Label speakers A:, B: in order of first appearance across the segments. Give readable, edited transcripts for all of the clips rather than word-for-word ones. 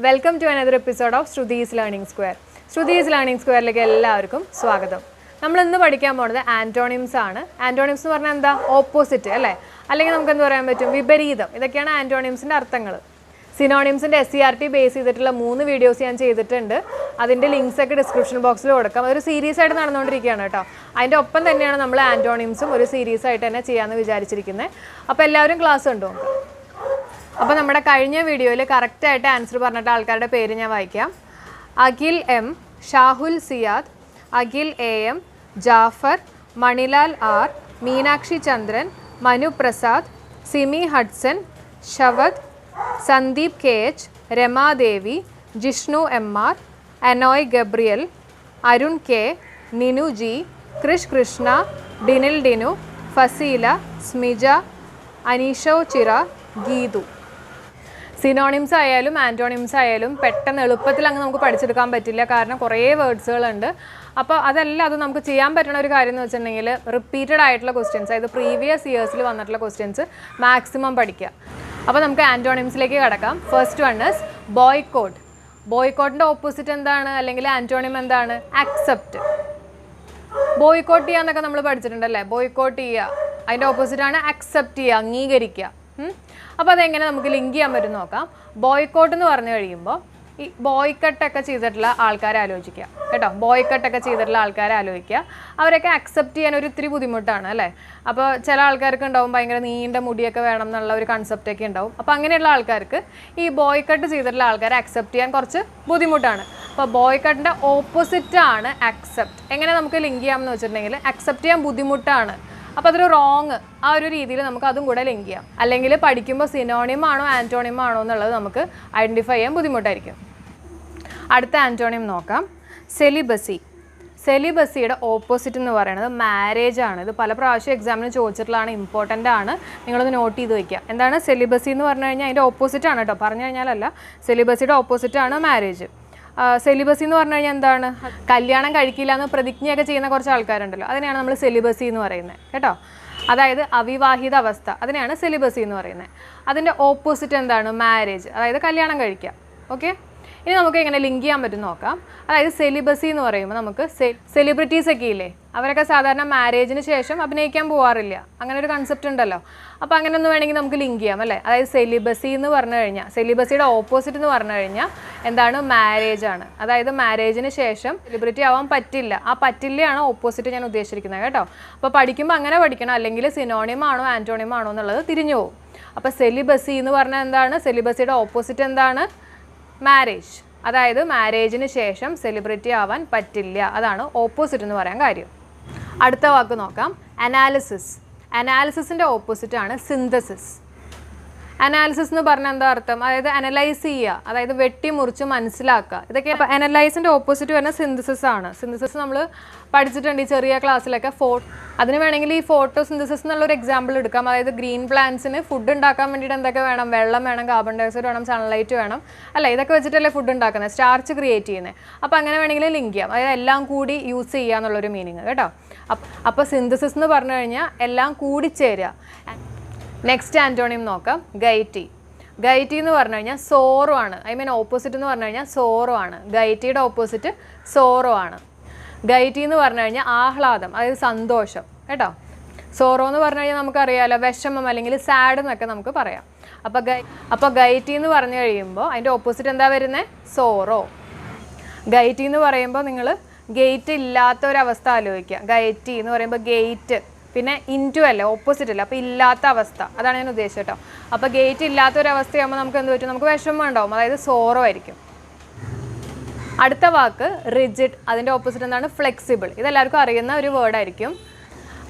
A: Welcome to another episode of Shruti's learning square. Shruti's learning സ്ക്വയറിലേക്ക് എല്ലാവർക്കും സ്വാഗതം. നമ്മൾ ഇന്ന് പഠിക്കാൻ പോകുന്നത് ആൻറ്റോണിംസ് ആണ്. ആൻറ്റോണിംസ് എന്ന് പറഞ്ഞാൽ എന്താ? ഓപ്പോസിറ്റ് അല്ലേ? അല്ലെങ്കിൽ നമുക്ക് എന്ത് പറയാൻ പറ്റും? വിപരീതം. ഇതൊക്കെയാണ് ആൻറ്റോണിംസിൻ്റെ അർത്ഥങ്ങൾ. സിനോണിംസിൻ്റെ SCERT ബേസ് ചെയ്തിട്ടുള്ള 3 വീഡിയോസ് ഞാൻ ചെയ്തിട്ടുണ്ട്. അതിൻ്റെ ലിങ്ക്സ് ഒക്കെ ഡിസ്ക്രിപ്ഷൻ ബോക്സിൽ കൊടുക്കാം. അതൊരു സീരീസ് ആയിട്ട് നടന്നുകൊണ്ടിരിക്കുകയാണ് കേട്ടോ. അതിൻ്റെ ഒപ്പം തന്നെയാണ് നമ്മൾ ആൻറ്റോണിംസും ഒരു സീരീസ് ആയിട്ട് തന്നെ ചെയ്യാമെന്ന് വിചാരിച്ചിരിക്കുന്നത്. അപ്പോൾ എല്ലാവരും ക്ലാസ് കണ്ടു നോക്കാം. അപ്പോൾ നമ്മുടെ കഴിഞ്ഞ വീഡിയോയിൽ കറക്റ്റായിട്ട് ആൻസർ പറഞ്ഞിട്ട് ആൾക്കാരുടെ പേര് ഞാൻ വായിക്കാം. Akhil M, Shahul Siyad, Akhil AM, Jafar, Manilal R, Meenakshi Chandran, Manu Prasad, Simi Hudson, Shavad, Sandeep KH, Ramadevi, Jishnu MR, Anoy Gabriel, Arun K, Ninu G, Krish Krishna, Dinil Dinu, Faseela, Smija, അനീഷോ ചിറ, ഗീതു. സിനോണിംസ് ആയാലും ആൻറ്റോണിംസ് ആയാലും പെട്ടെന്ന് എളുപ്പത്തിൽ അങ്ങ് നമുക്ക് പഠിച്ചെടുക്കാൻ പറ്റില്ല. കാരണം കുറേ വേർഡ്സുകളുണ്ട്. അപ്പോൾ അതെല്ലാം അത് നമുക്ക് ചെയ്യാൻ പറ്റുന്ന ഒരു കാര്യം എന്ന് വെച്ചിട്ടുണ്ടെങ്കിൽ റിപ്പീറ്റഡ് ആയിട്ടുള്ള ക്വസ്റ്റ്യൻസ്, അതായത് പ്രീവിയസ് ഇയേഴ്സിൽ വന്നിട്ടുള്ള ക്വസ്റ്റ്യൻസ് മാക്സിമം പഠിക്കുക. അപ്പോൾ നമുക്ക് ആൻറ്റോണിംസിലേക്ക് കടക്കാം. First one is boycott. ബോയ്ക്കോട്ടിൻ്റെ ഓപ്പോസിറ്റ് എന്താണ്? അല്ലെങ്കിൽ ആൻറ്റോണിം എന്താണ്? അക്സെപ്റ്റ്. ബോയ്ക്കോട്ട് ചെയ്യുക എന്നൊക്കെ നമ്മൾ പഠിച്ചിട്ടുണ്ടല്ലേ? ബോയ്ക്കോട്ട് ചെയ്യുക, അതിൻ്റെ ഓപ്പോസിറ്റാണ് അക്സെപ്റ്റ് ചെയ്യുക, അംഗീകരിക്കുക. അപ്പോൾ അതെങ്ങനെ നമുക്ക് ലിങ്ക് ചെയ്യാൻ പറ്റും നോക്കാം. ബോയ്ക്കോട്ട് എന്ന് പറഞ്ഞു കഴിയുമ്പോൾ ഈ ബോയ്ക്കട്ടൊക്കെ ചെയ്തിട്ടുള്ള ആൾക്കാരെ ആലോചിക്കുക കേട്ടോ. ബോയ്ക്കട്ടൊക്കെ ചെയ്തിട്ടുള്ള ആൾക്കാരെ ആലോചിക്കുക. അവരൊക്കെ അക്സെപ്റ്റ് ചെയ്യാൻ ഒരു ഇത്തിരി ബുദ്ധിമുട്ടാണ് അല്ലേ? അപ്പോൾ ചില ആൾക്കാർക്ക് ഉണ്ടാവും ഭയങ്കര നീണ്ട മുടിയൊക്കെ വേണം എന്നുള്ള ഒരു കൺസെപ്റ്റൊക്കെ ഉണ്ടാവും. അപ്പോൾ അങ്ങനെയുള്ള ആൾക്കാർക്ക് ഈ ബോയ്ക്കട്ട് ചെയ്തിട്ടുള്ള ആൾക്കാരെ അക്സെപ്റ്റ് ചെയ്യാൻ കുറച്ച് ബുദ്ധിമുട്ടാണ്. അപ്പോൾ ബോയ്ക്കട്ടിൻ്റെ ഓപ്പോസിറ്റാണ് അക്സെപ്റ്റ്. എങ്ങനെ നമുക്ക് ലിങ്ക് ചെയ്യാമെന്ന് വെച്ചിട്ടുണ്ടെങ്കിൽ അക്സെപ്റ്റ് ചെയ്യാൻ ബുദ്ധിമുട്ടാണ്, അപ്പോൾ അതൊരു റോങ്, ആ ഒരു രീതിയിൽ നമുക്ക് അതും കൂടെ ലിങ്ക് ചെയ്യാം. അല്ലെങ്കിൽ പഠിക്കുമ്പോൾ സിനോണിം ആണോ ആൻറ്റോണിം ആണോ എന്നുള്ളത് നമുക്ക് ഐഡൻറ്റിഫൈ ചെയ്യാൻ ബുദ്ധിമുട്ടായിരിക്കും. അടുത്ത ആൻറ്റോണിം നോക്കാം. സെലിബസി. സെലിബസിയുടെ ഓപ്പോസിറ്റ് എന്ന് പറയുന്നത് മാരേജ് ആണ്. ഇത് പല പ്രാവശ്യം എക്സാമിന് ചോദിച്ചിട്ടുള്ളതാണ്, ഇമ്പോർട്ടൻ്റ് ആണ്, നിങ്ങളൊന്ന് നോട്ട് ചെയ്ത് വയ്ക്കുക. എന്താണ് സെലിബസി എന്ന് പറഞ്ഞു കഴിഞ്ഞാൽ അതിൻ്റെ ഓപ്പോസിറ്റ് ആണ് കേട്ടോ, പറഞ്ഞു കഴിഞ്ഞാലല്ല. സെലിബസിയുടെ ഓപ്പോസിറ്റ് ആണ് മാരേജ്. സെലിബസി എന്ന് പറഞ്ഞു കഴിഞ്ഞാൽ എന്താണ്? കല്യാണം കഴിക്കില്ല എന്ന് പ്രതിജ്ഞയൊക്കെ ചെയ്യുന്ന കുറച്ച് ആൾക്കാരുണ്ടല്ലോ, അതിനെയാണ് നമ്മൾ സെലിബസി എന്ന് പറയുന്നത് കേട്ടോ. അതായത് അവിവാഹിത അവസ്ഥ, അതിനെയാണ് സെലിബസി എന്ന് പറയുന്നത്. അതിൻ്റെ ഓപ്പോസിറ്റ് എന്താണ്? മാരേജ്, അതായത് കല്യാണം കഴിക്കുക. ഓക്കെ, ഇനി നമുക്ക് എങ്ങനെ ലിങ്ക് ചെയ്യാൻ പറ്റും നോക്കാം. അതായത് സെലിബസി എന്ന് പറയുമ്പോൾ നമുക്ക് സെലിബ്രിറ്റീസ് ഒക്കെ ഇല്ലേ, അവരൊക്കെ സാധാരണ മാരേജിന് ശേഷം അഭിനയിക്കാൻ പോകാറില്ല, അങ്ങനെ ഒരു കൺസെപ്റ്റ് ഉണ്ടല്ലോ. അപ്പോൾ അങ്ങനെ ഒന്ന് വേണമെങ്കിൽ നമുക്ക് ലിങ്ക് ചെയ്യാം അല്ലേ? അതായത് സെലിബസി എന്ന് പറഞ്ഞു കഴിഞ്ഞാൽ, സെലിബസിയുടെ ഓപ്പോസിറ്റ് എന്ന് പറഞ്ഞു കഴിഞ്ഞാൽ എന്താണ്? മാരേജ് ആണ്. അതായത് മാരേജിന് ശേഷം സെലിബ്രിറ്റി ആവാൻ പറ്റില്ല. ആ പറ്റില്ലയാണ് ഓപ്പോസിറ്റ് ഞാൻ ഉദ്ദേശിച്ചിരിക്കുന്നത് കേട്ടോ. അപ്പോൾ പഠിക്കുമ്പോൾ അങ്ങനെ പഠിക്കണം, അല്ലെങ്കിൽ സിനോണിം ആണോ ആൻറ്റോണിം ആണോ എന്നുള്ളത് തിരിഞ്ഞു പോകും. അപ്പോൾ സെലിബസി എന്ന് പറഞ്ഞാൽ എന്താണ്? സെലിബസിയുടെ ഓപ്പോസിറ്റ് എന്താണ്? മാരേജ്. അതായത് മാരേജിന് ശേഷം സെലിബ്രിറ്റി ആവാൻ പറ്റില്ല, അതാണ് ഓപ്പോസിറ്റ് എന്ന് പറയാൻ കാര്യം. അടുത്ത വാക്ക് നോക്കാം. അനാലിസിസ്. അനാലിസിസിൻ്റെ ഓപ്പോസിറ്റ് ആണ് സിന്തസിസ്. അനാലിസിസ് എന്ന് പറഞ്ഞാൽ എന്താ അർത്ഥം? അതായത് അനലൈസ് ചെയ്യുക, അതായത് വെട്ടിമുറിച്ച് മനസ്സിലാക്കുക. ഇതൊക്കെ അനലൈസിൻ്റെ ഓപ്പോസിറ്റ് വരുന്ന സിന്തസിസ് ആണ്. സിന്തസിസ് നമ്മൾ പഠിച്ചിട്ടുണ്ട് ഈ ചെറിയ ക്ലാസ്സിലൊക്കെ. അതിന് വേണമെങ്കിൽ ഈ ഫോട്ടോ സിന്തസിസ് എന്നുള്ളൊരു എക്സാമ്പിൾ എടുക്കാം. അതായത് ഗ്രീൻ പ്ലാന്റ്സിന് ഫുഡ് ഉണ്ടാക്കാൻ വേണ്ടിയിട്ട് എന്തൊക്കെ വേണം? വെള്ളം വേണം, കാർബൺ ഡയോക്സൈഡ് വേണം, സൺലൈറ്റ് വേണം അല്ലേ? ഇതൊക്കെ വെച്ചിട്ടല്ലേ ഫുഡ് ഉണ്ടാക്കുന്നത്, സ്റ്റാർച്ച് ക്രിയേറ്റ് ചെയ്യുന്നത്. അപ്പോൾ അങ്ങനെ വേണമെങ്കിൽ ലിങ്ക് ചെയ്യാം. അതായത് എല്ലാം കൂടി യൂസ് ചെയ്യുക എന്നുള്ളൊരു മീനിങ് കേട്ടോ. അപ്പോൾ സിന്തസിസ് എന്ന് പറഞ്ഞു കഴിഞ്ഞാൽ എല്ലാം കൂടി ചേരുക. നെക്സ്റ്റ് ആൻറ്റോണിം നോക്കാം. ഗൈറ്റി. ഗൈറ്റി എന്ന് പറഞ്ഞു കഴിഞ്ഞാൽ സോറോ ആണ്. ഓപ്പോസിറ്റ് എന്ന് പറഞ്ഞു കഴിഞ്ഞാൽ സോറോ ആണ്. ഗൈറ്റിയുടെ ഓപ്പോസിറ്റ് സോറോ ആണ്. ഗൈറ്റി എന്ന് പറഞ്ഞു കഴിഞ്ഞാൽ ആഹ്ലാദം, അതായത് സന്തോഷം കേട്ടോ. സോറോ എന്ന് പറഞ്ഞു കഴിഞ്ഞാൽ നമുക്കറിയാമല്ലോ, വിഷമം അല്ലെങ്കിൽ സാഡ് എന്നൊക്കെ നമുക്ക് പറയാം. അപ്പോൾ ഗൈറ്റി എന്ന് പറഞ്ഞു കഴിയുമ്പോൾ അതിൻ്റെ ഓപ്പോസിറ്റ് എന്താ വരുന്നത്? സോറോ. ഗൈറ്റി എന്ന് പറയുമ്പോൾ നിങ്ങൾ ഗേറ്റ് ഇല്ലാത്ത ഒരവസ്ഥ ആലോചിക്കുക. ഗൈറ്റി എന്ന് പറയുമ്പോൾ ഗേറ്റ്, പിന്നെ ഇൻറ്റു അല്ലേ, ഓപ്പോസിറ്റ് അല്ല, അപ്പോൾ ഇല്ലാത്ത അവസ്ഥ, അതാണ് ഞാൻ ഉദ്ദേശിച്ചത് കേട്ടോ. അപ്പോൾ ഗേറ്റ് ഇല്ലാത്തൊരവസ്ഥയാകുമ്പോൾ നമുക്ക് എന്ത് പറ്റും? നമുക്ക് വിഷമം ഉണ്ടാവും, അതായത് സോറോ ആയിരിക്കും. അടുത്ത വാക്ക് റിജിഡ്. അതിൻ്റെ ഓപ്പോസിറ്റ് എന്താണ്? ഫ്ലെക്സിബിൾ. ഇതെല്ലാവർക്കും അറിയുന്ന ഒരു വേർഡായിരിക്കും.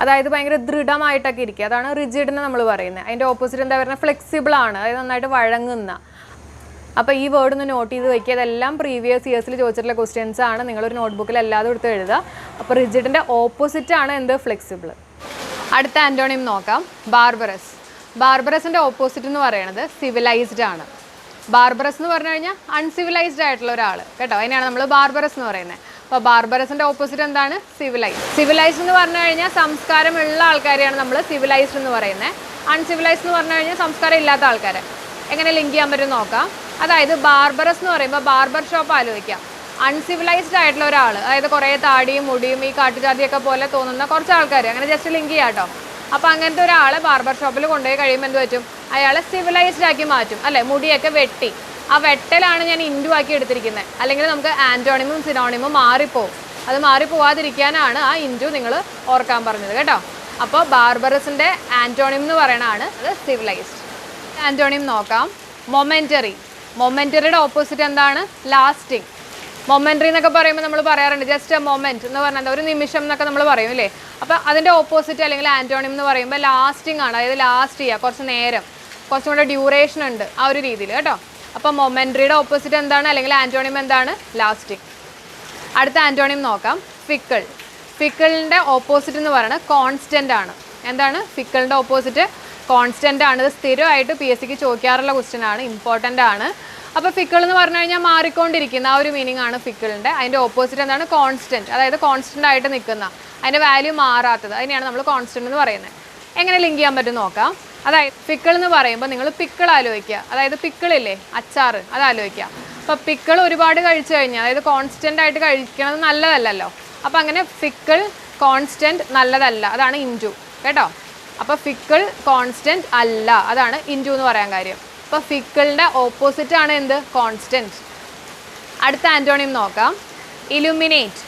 A: അതായത് ഭയങ്കര ദൃഢമായിട്ടൊക്കെ ഇരിക്കുക, അതാണ് റിജിഡ് എന്ന് നമ്മൾ പറയുന്നത്. അതിൻ്റെ ഓപ്പോസിറ്റ് എന്താ പറയുന്നത്? ഫ്ലെക്സിബിൾ ആണ്, അതായത് നന്നായിട്ട് വഴങ്ങുന്ന. അപ്പോൾ ഈ വേർഡ് ഒന്ന് നോട്ട് ചെയ്ത് വയ്ക്കുക. ഇതെല്ലാം പ്രീവിയസ് ഇയേഴ്സിൽ ചോദിച്ചിട്ടുള്ള ക്വസ്റ്റ്യൻസ് ആണ്. നിങ്ങളൊരു നോട്ട്ബുക്കിൽ എല്ലാതും എടുത്ത് എഴുതുക. അപ്പോൾ റിജിഡിൻ്റെ ഓപ്പോസിറ്റ് ആണ് എന്ത്? ഫ്ലെക്സിബിൾ. അടുത്ത ആൻറ്റോണിം നോക്കാം. ബാർബറസ്. ബാർബറസിൻ്റെ ഓപ്പോസിറ്റ് എന്ന് പറയുന്നത് സിവിലൈസ്ഡ് ആണ്. ബാർബറസ് എന്ന് പറഞ്ഞു കഴിഞ്ഞാൽ അൺസിവിലൈസ്ഡ് ആയിട്ടുള്ള ഒരാൾ കേട്ടോ, അതിനെയാണ് നമ്മൾ ബാർബറസ് എന്ന് പറയുന്നത്. അപ്പോൾ ബാർബറസിൻ്റെ ഓപ്പോസിറ്റ് എന്താണ്? സിവിലൈസ്ഡ്. സിവിലൈസ്ഡ് എന്ന് പറഞ്ഞു കഴിഞ്ഞാൽ സംസ്കാരമുള്ള ആൾക്കാരെയാണ് നമ്മൾ സിവിലൈസ്ഡ് എന്ന് പറയുന്നത്. അൺസിവിലൈസ്ഡ് എന്ന് പറഞ്ഞു കഴിഞ്ഞാൽ സംസ്കാരം ഇല്ലാത്ത ആൾക്കാരെ. എങ്ങനെ ലിങ്ക് ചെയ്യാൻ പറ്റും നോക്കാം. അതായത് ബാർബറസ് എന്ന് പറയുമ്പോൾ ബാർബർ ഷോപ്പ് ആലോചിക്കാം. അൺസിവിലൈസ്ഡ് ആയിട്ടുള്ള ഒരാൾ, അതായത് കുറേ താടിയും മുടിയും ഈ കാട്ടുജാതിയൊക്കെ പോലെ തോന്നുന്ന കുറച്ച് ആൾക്കാർ, അങ്ങനെ ജസ്റ്റ് ലിങ്ക് ചെയ്യാം കേട്ടോ. അപ്പോൾ അങ്ങനത്തെ ഒരാളെ ബാർബർ ഷോപ്പിൽ കൊണ്ടുപോയി കഴിയുമ്പോൾ എന്ത് പറ്റും? അയാളെ സിവിലൈസ്ഡ് ആക്കി മാറ്റും അല്ലേ? മുടിയൊക്കെ വെട്ടി. ആ വെട്ടലാണ് ഞാൻ ഇൻഡു ആക്കി എടുത്തിരിക്കുന്നത്. അല്ലെങ്കിൽ നമുക്ക് ആൻറ്റോണിമും സിനോണിമും മാറിപ്പോവും. അത് മാറിപ്പോവാതിരിക്കാനാണ് ആ ഇൻഡു നിങ്ങൾ ഓർക്കാൻ പറഞ്ഞത് കേട്ടോ. അപ്പോൾ ബാർബറസിൻ്റെ ആൻറ്റോണിം എന്ന് പറയണതാണ് അത് സിവിലൈസ്ഡ്. ആൻറ്റോണിം നോക്കാം. മൊമെൻ്ററി. മൊമെൻ്ററിയുടെ ഓപ്പോസിറ്റ് എന്താണ്? ലാസ്റ്റിംഗ്. മൊമെൻ്ററി എന്നൊക്കെ പറയുമ്പോൾ നമ്മൾ പറയാറുണ്ട് ജസ്റ്റ് എ മൊമെൻറ്റ് എന്ന് പറഞ്ഞാൽ ഒരു നിമിഷം എന്നൊക്കെ നമ്മൾ പറയും അല്ലേ? അപ്പോൾ അതിൻ്റെ ഓപ്പോസിറ്റ് അല്ലെങ്കിൽ ആൻറ്റോണിം എന്ന് പറയുമ്പോൾ ലാസ്റ്റിംഗ് ആണ്. അതായത് ലാസ്റ്റ് ചെയ്യുക, കുറച്ച് നേരം, കുറച്ചും കൂടെ ഡ്യൂറേഷൻ ഉണ്ട് ആ ഒരു രീതിയിൽ കേട്ടോ. അപ്പോൾ മൊമെൻ്ററിയുടെ ഓപ്പോസിറ്റ് എന്താണ് അല്ലെങ്കിൽ ആൻറ്റോണിം എന്താണ്? ലാസ്റ്റിംഗ്. അടുത്ത ആൻറ്റോണിം നോക്കാം. ഫിക്കിൾ. ഫിക്കിളിൻ്റെ ഓപ്പോസിറ്റ് എന്ന് പറയുന്നത് കോൺസ്റ്റൻ്റ് ആണ്. എന്താണ് ഫിക്കിളിൻ്റെ ഓപ്പോസിറ്റ്? കോൺസ്റ്റൻ്റ് ആണ്. ഇത് സ്ഥിരമായിട്ട് PSC ചോദിക്കാറുള്ള ക്വസ്റ്റ്യൻ ആണ്, ഇമ്പോർട്ടൻ്റ് ആണ്. അപ്പോൾ ഫിക്കിൾ എന്ന് പറഞ്ഞു കഴിഞ്ഞാൽ മാറിക്കൊണ്ടിരിക്കുന്ന ആ ഒരു മീനിങ് ആണ് ഫിക്കിളിൻ്റെ. അതിൻ്റെ ഓപ്പോസിറ്റ് എന്താണ്? കോൺസ്റ്റൻറ്റ്. അതായത് കോൺസ്റ്റൻ്റ് ആയിട്ട് നിൽക്കുന്ന, അതിൻ്റെ വാല്യൂ മാറാത്തത്, അതിനെയാണ് നമ്മൾ കോൺസ്റ്റൻ്റ് എന്ന് പറയുന്നത്. എങ്ങനെ ലിങ്ക് ചെയ്യാൻ പറ്റും നോക്കാം. അതായത് ഫിക്കിൾ എന്ന് പറയുമ്പോൾ നിങ്ങൾ പിക്കിൾ ആലോചിക്കുക. അതായത് പിക്കിളില്ലേ, അച്ചാർ, അത് ആലോചിക്കുക. അപ്പോൾ പിക്കിൾ ഒരുപാട് കഴിച്ചു കഴിഞ്ഞാൽ, അതായത് കോൺസ്റ്റൻ്റ് ആയിട്ട് കഴിക്കുന്നത് നല്ലതല്ലല്ലോ. അപ്പോൾ അങ്ങനെ ഫിക്കിൾ കോൺസ്റ്റൻറ്റ് നല്ലതല്ല, അതാണ് ഇൻറ്റു കേട്ടോ. അപ്പോൾ ഫിക്കിൾ കോൺസ്റ്റൻറ്റ് അല്ല, അതാണ് ഇൻറ്റു എന്ന് പറയാൻ കാര്യം. അപ്പോൾ ഫിക്കിളിൻ്റെ ഓപ്പോസിറ്റ് ആണ് എന്ത്? കോൺസ്റ്റൻറ്റ്. അടുത്ത ആൻറ്റോണിം നോക്കാം. ഇലുമിനേറ്റ്.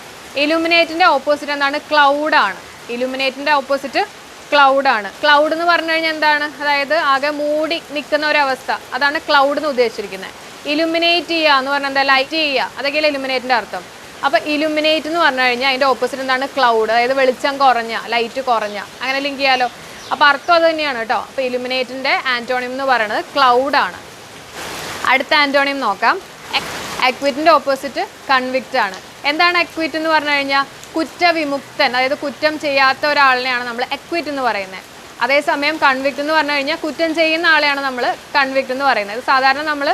A: ഇലുമിനേറ്റിൻ്റെ ഓപ്പോസിറ്റ് എന്താണ്? ക്ലൗഡാണ്. ഇലുമിനേറ്റിൻ്റെ ഓപ്പോസിറ്റ് ക്ലൗഡാണ്. ക്ലൗഡ് എന്ന് പറഞ്ഞു കഴിഞ്ഞാൽ എന്താണ്? അതായത് ആകെ മൂടി നിൽക്കുന്ന ഒരവസ്ഥ, അതാണ് ക്ലൗഡ് എന്ന് ഉദ്ദേശിച്ചിരിക്കുന്നത്. ഇലുമിനേറ്റ് ചെയ്യുക എന്ന് പറഞ്ഞാൽ എന്താ? ലൈറ്റ് ചെയ്യുക, അതൊക്കെയല്ലേ ഇലുമിനേറ്റിൻ്റെ അർത്ഥം. അപ്പോൾ ഇലുമിനേറ്റ് എന്ന് പറഞ്ഞു കഴിഞ്ഞാൽ അതിൻ്റെ ഓപ്പോസിറ്റ് എന്താണ്? ക്ലൗഡ്, അതായത് വെളിച്ചം കുറഞ്ഞ, ലൈറ്റ് കുറഞ്ഞ, അങ്ങനെ ലിങ്ക് ചെയ്യാലോ. അപ്പോൾ അർത്ഥം അത് തന്നെയാണ് കേട്ടോ. അപ്പോൾ ഇലുമിനേറ്റിൻ്റെ ആൻറ്റോണിം എന്ന് പറയുന്നത് ക്ലൗഡാണ്. അടുത്ത ആൻറ്റോണിം നോക്കാം. അക്വിറ്റിൻ്റെ ഓപ്പോസിറ്റ് കൺവിക്റ്റ് ആണ്. എന്താണ് അക്വിറ്റ് എന്ന് പറഞ്ഞു കഴിഞ്ഞാൽ? കുറ്റവിമുക്തൻ, അതായത് കുറ്റം ചെയ്യാത്ത ഒരാളിനെയാണ് നമ്മൾ അക്വിറ്റ് എന്ന് പറയുന്നത്. അതേസമയം കൺവിക്റ്റ് എന്ന് പറഞ്ഞു കഴിഞ്ഞാൽ കുറ്റം ചെയ്യുന്ന ആളെയാണ് നമ്മൾ കൺവിക്റ്റ് എന്ന് പറയുന്നത്. സാധാരണ നമ്മൾ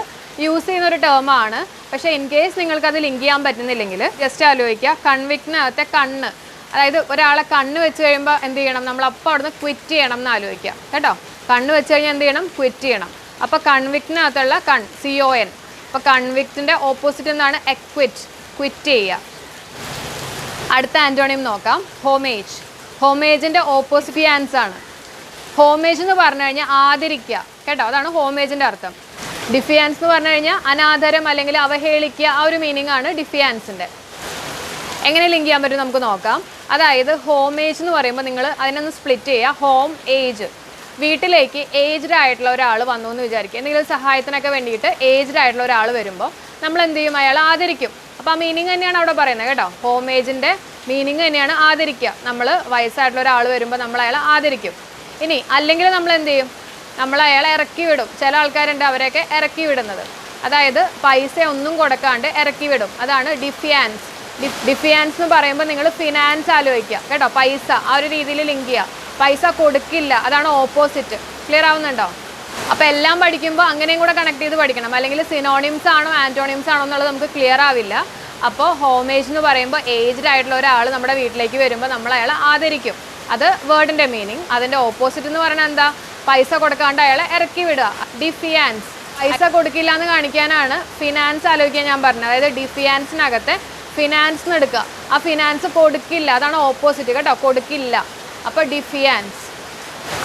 A: യൂസ് ചെയ്യുന്ന ഒരു ടേമാണ്. പക്ഷേ ഇൻ കേസ് നിങ്ങൾക്കത് ലിങ്ക് ചെയ്യാൻ പറ്റുന്നില്ലെങ്കിൽ ജസ്റ്റ് ആലോചിക്കുക. കൺവിക്റ്റിനകത്തെ കണ്ണ്, അതായത് ഒരാളെ കണ്ണ് വെച്ച് കഴിയുമ്പോൾ എന്ത് ചെയ്യണം? നമ്മൾ അപ്പോൾ അവിടുന്ന് ക്വിറ്റ് ചെയ്യണം എന്ന് ആലോചിക്കുക കേട്ടോ. കണ്ണ് വെച്ച് കഴിഞ്ഞാൽ എന്ത് ചെയ്യണം? ക്വിറ്റ് ചെയ്യണം. അപ്പോൾ കൺവിക്റ്റിനകത്തുള്ള CON. അപ്പോൾ കൺവിക്റ്റിൻ്റെ ഓപ്പോസിറ്റ് എന്താണ്? അക്വിറ്റ്, ക്വിറ്റ് ചെയ്യുക. അടുത്ത ആൻറ്റോണിം നോക്കാം. ഹോമേജ്. ഹോമേജിൻ്റെ ഓപ്പോസിറ്റ് ഡിഫിയാൻസ് ആണ്. ഹോമേജ് എന്ന് പറഞ്ഞു കഴിഞ്ഞാൽ ആദരിക്കുക കേട്ടോ, അതാണ് ഹോമേജിൻ്റെ അർത്ഥം. ഡിഫിയാൻസ് എന്ന് പറഞ്ഞു കഴിഞ്ഞാൽ അനാദരം അല്ലെങ്കിൽ അവഹേളിക്കുക, ആ ഒരു മീനിങ് ആണ് ഡിഫിയാൻസിൻ്റെ. എങ്ങനെ ലിങ്ക് ചെയ്യാൻ പറ്റും നമുക്ക് നോക്കാം. അതായത് ഹോമേജ് എന്ന് പറയുമ്പോൾ നിങ്ങൾ അതിനൊന്ന് സ്പ്ലിറ്റ് ചെയ്യുക. ഹോം ഏജ്, വീട്ടിലേക്ക് ഏജ്ഡ് ആയിട്ടുള്ള ഒരാൾ വന്നു എന്ന് വിചാരിക്കുക. എന്തെങ്കിലും സഹായത്തിനൊക്കെ വേണ്ടിയിട്ട് ഏജ്ഡ് ആയിട്ടുള്ള ഒരാൾ വരുമ്പോൾ നമ്മൾ എന്ത് ചെയ്യും? അയാൾ ആദരിക്കും. അപ്പോൾ ആ മീനിങ് തന്നെയാണ് അവിടെ പറയുന്നത് കേട്ടോ. ഹോം ഏജിൻ്റെ മീനിങ് തന്നെയാണ് ആദരിക്കുക. നമ്മൾ വയസ്സായിട്ടുള്ള ഒരാൾ വരുമ്പോൾ നമ്മൾ അയാളെ ആദരിക്കും. ഇനി അല്ലെങ്കിൽ നമ്മൾ എന്ത് ചെയ്യും? നമ്മൾ അയാളെ ഇറക്കി വിടും. ചില ആൾക്കാരുണ്ട് അവരെയൊക്കെ ഇറക്കി വിടുന്നത്, അതായത് പൈസ ഒന്നും കൊടുക്കാണ്ട് ഇറക്കി വിടും, അതാണ് ഡിഫിയാൻസ്. ഡിഫിയാൻസ് എന്ന് പറയുമ്പോൾ നിങ്ങൾ ഫിനാൻസ് ആലോചിക്കുക കേട്ടോ. പൈസ ആ ഒരു രീതിയിൽ ലിങ്ക് ചെയ്യുക. പൈസ കൊടുക്കില്ല, അതാണ് ഓപ്പോസിറ്റ്. ക്ലിയർ ആവുന്നുണ്ടോ? അപ്പോൾ എല്ലാം പഠിക്കുമ്പോൾ അങ്ങനെയും കൂടെ കണക്ട് ചെയ്ത് പഠിക്കണം, അല്ലെങ്കിൽ സിനോണിംസ് ആണോ ആൻറ്റോണിംസ് ആണോ എന്നുള്ളത് നമുക്ക് ക്ലിയർ ആവില്ല. അപ്പോൾ ഹോമേജ് എന്ന് പറയുമ്പോൾ ഏജ്ഡ് ആയിട്ടുള്ള ഒരാൾ നമ്മുടെ വീട്ടിലേക്ക് വരുമ്പോൾ നമ്മൾ അയാളെ ആദരിക്കും, അത് വേർഡിൻ്റെ മീനിങ്. അതിൻ്റെ ഓപ്പോസിറ്റ് എന്ന് പറഞ്ഞാൽ എന്താ? പൈസ കൊടുക്കാണ്ട് അയാളെ ഇറക്കി വിടുക, ഡിഫിയാൻസ്. പൈസ കൊടുക്കില്ല എന്ന് കാണിക്കാനാണ് ഫിനാൻസ് ആലോചിക്കാൻ ഞാൻ പറഞ്ഞത്. അതായത് ഡിഫിയാൻസിനകത്തെ ഫിനാൻസ് എന്ന് എടുക്കുക. ആ ഫിനാൻസ് കൊടുക്കില്ല, അതാണ് ഓപ്പോസിറ്റ് കേട്ടോ, കൊടുക്കില്ല. അപ്പോൾ ഡിഫിയാൻസ്.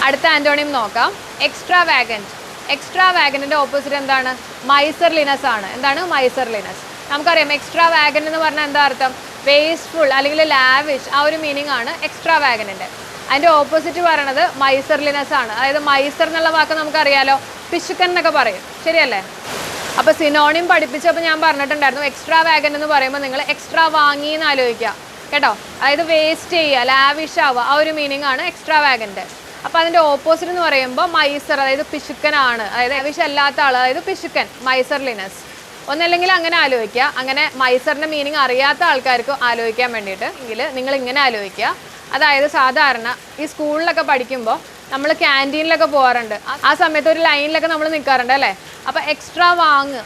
A: അടുത്ത ആൻറ്റോണിം നോക്കാം. എക്സ്ട്രാ വാഗൻറ്റ്. എക്സ്ട്രാ വാഗൻറ്റിൻ്റെ ഓപ്പോസിറ്റ് എന്താണ്? മൈസർലിനസ് ആണ്. എന്താണ്? മൈസർലിനസ്. നമുക്കറിയാം എക്സ്ട്രാ വാഗൻറ്റ് എന്ന് പറഞ്ഞാൽ എന്താ അർത്ഥം? വേസ്റ്റ്ഫുൾ അല്ലെങ്കിൽ ലാവിഷ്, ആ ഒരു മീനിങ് ആണ് എക്സ്ട്രാ വാഗൻറ്റിൻ്റെ. അതിൻ്റെ ഓപ്പോസിറ്റ് പറയണത് മൈസർലിനസ് ആണ്. അതായത് മൈസർ എന്നുള്ള വാക്ക് നമുക്കറിയാലോ, പിശുക്കൻ എന്നൊക്കെ പറയും, ശരിയല്ലേ? അപ്പോൾ സിനോണിം പഠിപ്പിച്ചപ്പോൾ ഞാൻ പറഞ്ഞിട്ടുണ്ടായിരുന്നു എക്സ്ട്രാ വാഗൻ എന്ന് പറയുമ്പോൾ നിങ്ങൾ എക്സ്ട്രാ വാങ്ങി എന്ന് ആലോചിക്കുക കേട്ടോ. അതായത് വേസ്റ്റ് ചെയ്യുക, ലാവിഷ് ആവുക, ആ ഒരു മീനിങ് ആണ് എക്സ്ട്രാ വാഗൻ്റെ. അപ്പോൾ അതിൻ്റെ ഓപ്പോസിറ്റ് എന്ന് പറയുമ്പോൾ മൈസർ, അതായത് പിശുക്കനാണ്, അതായത് ലാവിഷ് അല്ലാത്ത ആൾ, അതായത് പിശുക്കൻ, മൈസർലിനസ്. ഒന്നല്ലെങ്കിൽ അങ്ങനെ ആലോചിക്കുക. അങ്ങനെ മൈസറിൻ്റെ മീനിങ് അറിയാത്ത ആൾക്കാർക്ക് ആലോചിക്കാൻ വേണ്ടിയിട്ട് എങ്കിൽ നിങ്ങൾ ഇങ്ങനെ ആലോചിക്കുക. അതായത് സാധാരണ ഈ സ്കൂളിലൊക്കെ പഠിക്കുമ്പോൾ നമ്മൾ ക്യാൻറ്റീനിലൊക്കെ പോകാറുണ്ട്. ആ സമയത്ത് ഒരു ലൈനിലൊക്കെ നമ്മൾ നിൽക്കാറുണ്ട് അല്ലേ? അപ്പോൾ എക്സ്ട്രാ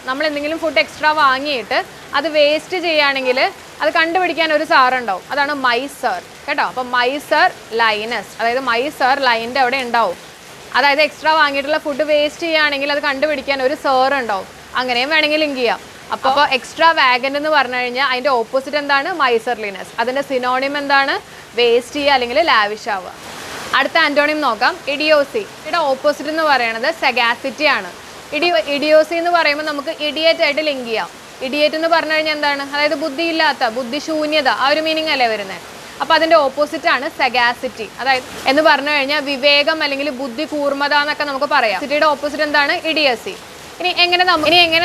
A: നമ്മൾ എന്തെങ്കിലും ഫുഡ് എക്സ്ട്രാ വാങ്ങിയിട്ട് അത് വേസ്റ്റ് ചെയ്യുകയാണെങ്കിൽ അത് കണ്ടുപിടിക്കാൻ ഒരു സാറുണ്ടാവും, അതാണ് മൈസർ കേട്ടോ. അപ്പോൾ മൈസർ ലൈനസ്, അതായത് മൈസർ ലൈനിൻ്റെ അവിടെ ഉണ്ടാവും. അതായത് എക്സ്ട്രാ വാങ്ങിയിട്ടുള്ള ഫുഡ് വേസ്റ്റ് ചെയ്യുകയാണെങ്കിൽ അത് കണ്ടുപിടിക്കാൻ ഒരു സാർ ഉണ്ടാവും, അങ്ങനെയും വേണമെങ്കിൽ ലിങ്ക് ചെയ്യാം. അപ്പോൾ എക്സ്ട്രാ വാഗൻ്റ് എന്ന് പറഞ്ഞു കഴിഞ്ഞാൽ അതിൻ്റെ ഓപ്പോസിറ്റ് എന്താണ്? മൈസർലിനെസ്. അതിൻ്റെ സിനോണിം എന്താണ്? വേസ്റ്റ് ചെയ്യുക അല്ലെങ്കിൽ ലാവിഷ് ആവുക. അടുത്ത ആൻറ്റോണിം നോക്കാം, ഇഡിയോസി. ഇവിടെ ഓപ്പോസിറ്റ് എന്ന് പറയുന്നത് സെഗാസിറ്റി ആണ്. ഇഡിയോസി എന്ന് പറയുമ്പോൾ നമുക്ക് ഇഡിയേറ്റ് ആയിട്ട് ലിങ്ക് ചെയ്യാം. ഇഡിയേറ്റ് എന്ന് പറഞ്ഞു കഴിഞ്ഞാൽ എന്താണ്? അതായത് ബുദ്ധിയില്ലാത്ത, ബുദ്ധിശൂന്യത, ആ ഒരു മീനിങ് അല്ലേ വരുന്നത്. അപ്പോൾ അതിൻ്റെ ഓപ്പോസിറ്റ് ആണ് സെഗാസിറ്റി. അതായത് എന്ന് പറഞ്ഞു കഴിഞ്ഞാൽ വിവേകം അല്ലെങ്കിൽ ബുദ്ധി കൂർമ്മത എന്നൊക്കെ നമുക്ക് പറയാം. സിറ്റിയുടെ ഓപ്പോസിറ്റ് എന്താണ്? ഇഡിയസി. ഇനി എങ്ങനെ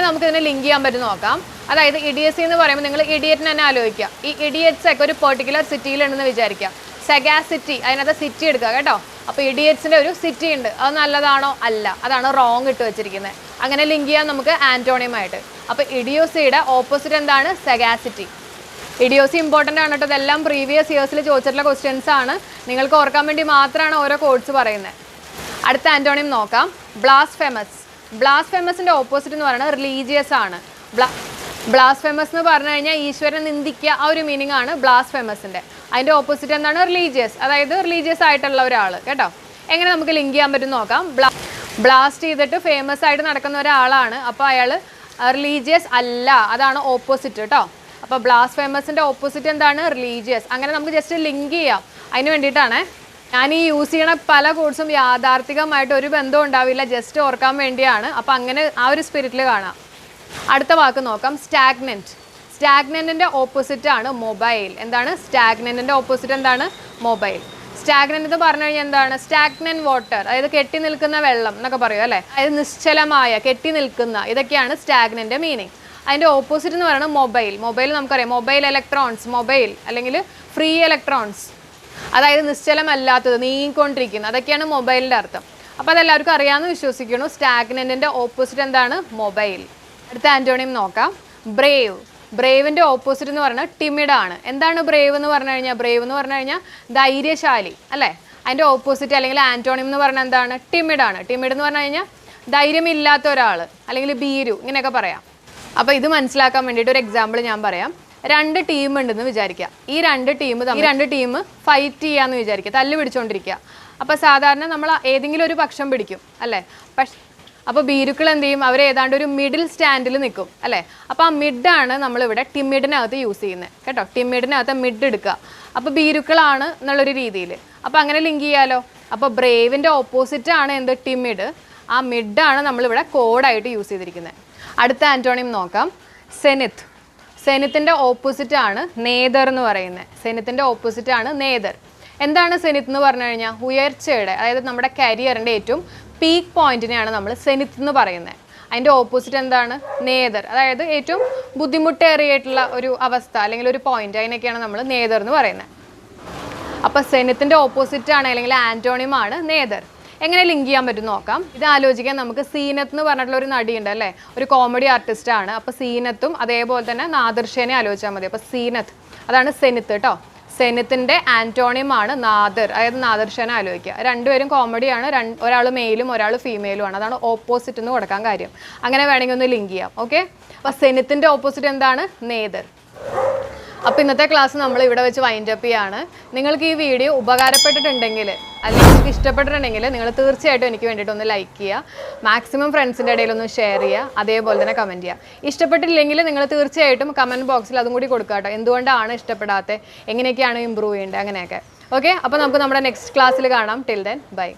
A: നമുക്ക് ഇതിനെ ലിങ്ക് ചെയ്യാൻ പറ്റും നോക്കാം. അതായത് ഇഡിയസി എന്ന് പറയുമ്പോൾ നിങ്ങൾ ഇഡിയറ്റിനെ തന്നെ ആലോചിക്കുക. ഈ ഇഡിയറ്റ്സ് ഒക്കെ ഒരു പെർട്ടിക്കുലർ സിറ്റിയിലുണ്ടെന്ന് വിചാരിക്കാം. സെഗാസിറ്റി, അതിനകത്ത് സിറ്റി എടുക്കുക കേട്ടോ. അപ്പോൾ ഇഡിയറ്റ്സിൻ്റെ ഒരു സിറ്റി ഉണ്ട്, അത് നല്ലതാണോ? അല്ല, അതാണ് റോങ് ഇട്ട് വെച്ചിരിക്കുന്നത്. അങ്ങനെ ലിങ്ക് ചെയ്യാം നമുക്ക് ആൻറ്റോണിയമായിട്ട്. അപ്പോൾ ഇഡിയോസിയുടെ ഓപ്പോസിറ്റ് എന്താണ്? സെഗാസിറ്റി. ഇഡിയോസി ഇമ്പോർട്ടൻ്റ് ആണ് കേട്ടോ. ഇതെല്ലാം പ്രീവിയസ് ഇയേഴ്സിൽ ചോദിച്ചിട്ടുള്ള ക്വസ്റ്റ്യൻസ് ആണ്. നിങ്ങൾക്ക് ഓർക്കാൻ വേണ്ടി മാത്രമാണ് ഓരോ കോഡ്സ് പറയുന്നത്. അടുത്ത ആൻറ്റോണിയം നോക്കാം, ബ്ലാസ്ഫെമസ്. ബ്ലാസ്ഫെമസിൻ്റെ ഓപ്പോസിറ്റ് എന്ന് പറയുന്നത് റിലീജിയസ് ആണ്. ബ്ലാസ്ഫെമസ് എന്ന് പറഞ്ഞു കഴിഞ്ഞാൽ ഈശ്വരനെ നിന്ദിക്കുക, ആ ഒരു മീനിങ് ആണ് ബ്ലാസ്ഫെമസിൻ്റെ. അതിൻ്റെ ഓപ്പോസിറ്റ് എന്താണ്? റിലീജിയസ്, അതായത് റിലീജിയസ് ആയിട്ടുള്ള ഒരാൾ കേട്ടോ. എങ്ങനെ നമുക്ക് ലിങ്ക് ചെയ്യാൻ പറ്റും നോക്കാം. ബ്ലാസ്റ്റ് ചെയ്തിട്ട് ഫേമസ് ആയിട്ട് നടക്കുന്ന ഒരാളാണ്, അപ്പോൾ അയാൾ റിലീജിയസ് അല്ല, അതാണ് ഓപ്പോസിറ്റ് കേട്ടോ. അപ്പോൾ ബ്ലാസ്ഫെമസിൻ്റെ ഓപ്പോസിറ്റ് എന്താണ്? റിലീജിയസ്. അങ്ങനെ നമുക്ക് ജസ്റ്റ് ലിങ്ക് ചെയ്യാം. അതിന് വേണ്ടിയിട്ടാണ് ഞാൻ ഈ യൂസ് ചെയ്യണ പല കോഴ്സും യാഥാർത്ഥികമായിട്ട് ഒരു ബന്ധവും ഉണ്ടാവില്ല, ജസ്റ്റ് ഓർക്കാൻ വേണ്ടിയാണ്. അപ്പോൾ അങ്ങനെ ആ ഒരു സ്പിരിറ്റിൽ കാണാം. അടുത്ത വാക്ക് നോക്കാം, സ്റ്റാഗ്നൻറ്റ്. സ്റ്റാഗ്നൻറ്റിൻ്റെ ഓപ്പോസിറ്റ് ആണ് മൊബൈൽ. എന്താണ്? സ്റ്റാഗ്നൻറ്റിൻ്റെ ഓപ്പോസിറ്റ് എന്താണ്? മൊബൈൽ. സ്റ്റാഗ്നൻറ്റ് എന്ന് പറഞ്ഞു കഴിഞ്ഞാൽ എന്താണ്? സ്റ്റാഗ്നൻറ്റ് വാട്ടർ, അതായത് കെട്ടി നിൽക്കുന്ന വെള്ളം എന്നൊക്കെ പറയും അല്ലേ. അതായത് നിശ്ചലമായ, കെട്ടി നിൽക്കുന്ന, ഇതൊക്കെയാണ് സ്റ്റാഗ്നൻ്റെ മീനിങ്. അതിൻ്റെ ഓപ്പോസിറ്റ് എന്ന് പറയുന്നത് മൊബൈൽ. മൊബൈൽ നമുക്കറിയാം, മൊബൈൽ ഇലക്ട്രോൺസ്, മൊബൈൽ അല്ലെങ്കിൽ ഫ്രീ ഇലക്ട്രോൺസ്, അതായത് നിശ്ചലമല്ലാത്തത്, നീങ്ങിക്കൊണ്ടിരിക്കുന്നത്, അതൊക്കെയാണ് മൊബൈലിൻ്റെ അർത്ഥം. അപ്പോൾ അതെല്ലാവർക്കും അറിയാമെന്ന് വിശ്വസിക്കുന്നു. സ്റ്റാഗ്നൻറ്റിൻ്റെ ഓപ്പോസിറ്റ് എന്താണ്? മൊബൈൽ. അടുത്ത ആൻറ്റോണിയം നോക്കാം, ബ്രേവ്. ബ്രേവിൻ്റെ ഓപ്പോസിറ്റ് എന്ന് പറഞ്ഞാൽ ടിമിഡ് ആണ്. എന്താണ് ബ്രേവ് എന്ന് പറഞ്ഞു കഴിഞ്ഞാൽ? ബ്രേവ് എന്ന് പറഞ്ഞു കഴിഞ്ഞാൽ ധൈര്യശാലി അല്ലേ. അതിൻ്റെ ഓപ്പോസിറ്റ് അല്ലെങ്കിൽ ആൻറ്റോണിയം എന്ന് പറഞ്ഞാൽ എന്താണ്? ടിമിഡ് ആണ്. ടിമിഡ് എന്ന് പറഞ്ഞു കഴിഞ്ഞാൽ ധൈര്യമില്ലാത്ത ഒരാൾ അല്ലെങ്കിൽ ഭീരു, ഇങ്ങനെയൊക്കെ പറയാം. അപ്പോൾ ഇത് മനസ്സിലാക്കാൻ വേണ്ടിയിട്ട് ഒരു എക്സാമ്പിൾ ഞാൻ പറയാം. 2 ടീം ഉണ്ടെന്ന് വിചാരിക്കുക. ഈ രണ്ട് ടീം ഫൈറ്റ് ചെയ്യാമെന്ന് വിചാരിക്കുക, തല്ല് പിടിച്ചുകൊണ്ടിരിക്കുക. അപ്പോൾ സാധാരണ നമ്മൾ ഏതെങ്കിലും ഒരു പക്ഷം പിടിക്കും അല്ലേ. അപ്പോൾ ഭീരുക്കൾ എന്ത് ചെയ്യും? അവർ ഏതാണ്ട് ഒരു മിഡിൽ സ്റ്റാൻഡിൽ നിൽക്കും അല്ലേ. അപ്പോൾ ആ മിഡാണ് നമ്മളിവിടെ ടിമിഡിനകത്ത് യൂസ് ചെയ്യുന്നത് കേട്ടോ. ടിമിഡിനകത്ത് മിഡ് എടുക്കുക. അപ്പോൾ ഭീരുക്കളാണ് എന്നുള്ളൊരു രീതിയിൽ. അപ്പോൾ അങ്ങനെ ലിങ്ക് ചെയ്യാലോ. അപ്പോൾ ബ്രേവിൻ്റെ ഓപ്പോസിറ്റ് ആണ് എന്ത്? ടിമിഡ്. ആ മിഡാണ് നമ്മളിവിടെ കോഡായിട്ട് യൂസ് ചെയ്തിരിക്കുന്നത്. അടുത്ത ആൻറ്റോണിയം നോക്കാം, സെനിത്ത്. സെനിത്തിൻ്റെ ഓപ്പോസിറ്റ് ആണ് നേതർ എന്ന് പറയുന്നത്. സെനിത്തിൻ്റെ ഓപ്പോസിറ്റ് ആണ് നേതർ. എന്താണ് സെനിത്ത് എന്ന് പറഞ്ഞു കഴിഞ്ഞാൽ? ഉയർച്ചയുടെ, അതായത് നമ്മുടെ കരിയറിൻ്റെ ഏറ്റവും പീക്ക് പോയിന്റിനെയാണ് നമ്മൾ സെനിത്ത് എന്ന് പറയുന്നത്. അതിൻ്റെ ഓപ്പോസിറ്റ് എന്താണ്? നേതർ, അതായത് ഏറ്റവും ബുദ്ധിമുട്ടേറിയിട്ടുള്ള ഒരു അവസ്ഥ അല്ലെങ്കിൽ ഒരു പോയിന്റ്, അതിനൊക്കെയാണ് നമ്മൾ നേതർ എന്ന് പറയുന്നത്. അപ്പോൾ സെനിത്തിൻ്റെ ഓപ്പോസിറ്റ് ആണ് അല്ലെങ്കിൽ ആൻറ്റോണിയം ആണ് നേതർ. എങ്ങനെ ലിങ്ക് ചെയ്യാൻ പറ്റും നോക്കാം. ഇത് ആലോചിക്കാൻ നമുക്ക് സീനത്ത് എന്ന് പറഞ്ഞിട്ടുള്ള ഒരു നടിയുണ്ട് അല്ലേ, ഒരു കോമഡി ആർട്ടിസ്റ്റ് ആണ്. അപ്പോൾ സീനത്തും അതേപോലെ തന്നെ നാദിർഷേനെ ആലോചിച്ചാൽ മതി. അപ്പോൾ സീനത്ത് അതാണ് സെനിത്ത് കേട്ടോ. സെനിത്തിൻ്റെ ആൻറ്റോണിയം ആണ് നാദിർ, അതായത് നാദിർഷേനെ ആലോചിക്കുക. രണ്ടുപേരും കോമഡിയാണ്, ഒരാൾ മെയിലും ഒരാൾ ഫീമെയിലും ആണ്. അതാണ് ഓപ്പോസിറ്റ് എന്ന് കൊടുക്കാൻ കാര്യം. അങ്ങനെ വേണമെങ്കിൽ ഒന്ന് ലിങ്ക് ചെയ്യാം. ഓക്കെ. അപ്പോൾ സെനിത്തിൻ്റെ ഓപ്പോസിറ്റ് എന്താണ്? നേതർ. അപ്പോൾ ഇന്നത്തെ ക്ലാസ് നമ്മൾ ഇവിടെ വെച്ച് വൈൻഡ് അപ്പ് ചെയ്യാണ്. നിങ്ങൾക്ക് ഈ വീഡിയോ ഉപകാരപ്പെട്ടിട്ടുണ്ടെങ്കിൽ അല്ലെങ്കിൽ നിങ്ങൾക്ക് ഇഷ്ടപ്പെട്ടിട്ടുണ്ടെങ്കിൽ നിങ്ങൾ തീർച്ചയായിട്ടും എനിക്ക് വേണ്ടിയിട്ട് ഒന്ന് ലൈക്ക് ചെയ്യുക, മാക്സിമം ഫ്രണ്ട്സിൻ്റെ ഇടയിലൊന്ന് ഷെയർ ചെയ്യുക, അതേപോലെ തന്നെ കമൻറ്റ് ചെയ്യുക. ഇഷ്ടപ്പെട്ടില്ലെങ്കിൽ നിങ്ങൾ തീർച്ചയായിട്ടും കമൻറ്റ് ബോക്സിൽ അതും കൂടി കൊടുക്കുക കേട്ടോ. എന്തുകൊണ്ടാണ് ഇഷ്ടപ്പെടാത്തത്, എങ്ങനെയൊക്കെയാണ് ഇമ്പ്രൂവ് ചെയ്യേണ്ടത്, അങ്ങനെയൊക്കെ. ഓക്കെ. അപ്പോൾ നമുക്ക് നമ്മുടെ നെക്സ്റ്റ് ക്ലാസ്സിൽ കാണാം. Till then bye.